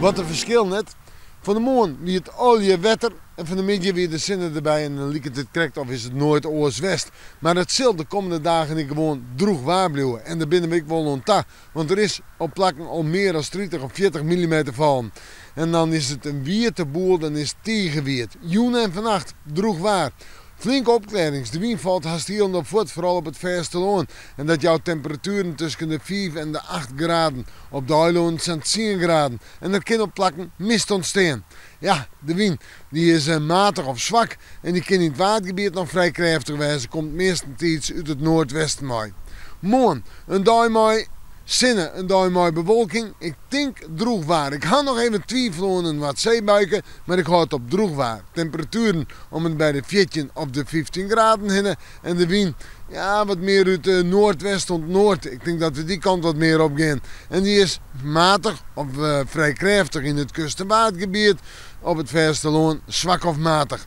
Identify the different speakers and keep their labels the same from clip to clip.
Speaker 1: Wat een verschil net. Van de morgen wie het al je wetter en van de middag weer de zinnen erbij en dan liep het correct of is het nooit oost-west. Maar het zal de komende dagen niet gewoon droog waar blijven. En daar binnen ik wel onta, want er is op plakken al meer dan 30 of 40 mm vallen. En dan is het een wierte boel, dan is het tegenweerd. Joen en vannacht droog waar. Flinke opklarings. De wind valt haast hier op voort, vooral op het Versteloon. En dat jouw temperaturen tussen de 5 en de 8 graden. Op de Eiloon zijn 10 graden. En er kan op plakken mist ontstaan. Ja, de wind die is matig of zwak. En die kan in het watergebied nog vrij krachtig wijzen. Komt meestens uit het noordwesten mee. Morgen, een dag mee zinnen, een dag mee bewolking. Ik denk droog waar. Ik ga nog even twijfelen aan wat zeebuiken, maar ik houd op droog waar. Temperaturen om het bij de 14 of de 15 graden heen. En de wind, ja, wat meer uit noordwest tot noord. Ik denk dat we die kant wat meer op gaan. En die is matig of vrij krachtig in het kust- en watergebied. Op het Versteloon zwak of matig.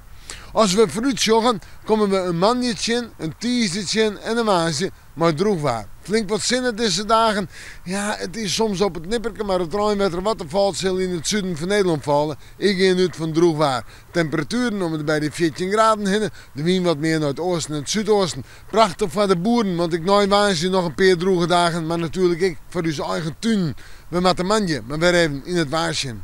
Speaker 1: Als we vooruit joggen, komen we een mandje, een tiezetje en een waasje, maar droog waar. Flink wat zinnen deze dagen. Ja, het is soms op het nipperke, maar het ruimwetter wat er valt zal in het zuiden van Nederland vallen. Ik ga nu van droog waar. Temperaturen om het bij de 14 graden heen. De wind wat meer naar het oosten en het zuidoosten. Prachtig voor de boeren, want ik nou waasje nog een paar droge dagen, maar natuurlijk ik voor onze eigen tuin. We maken mandje, maar weer even in het waasje.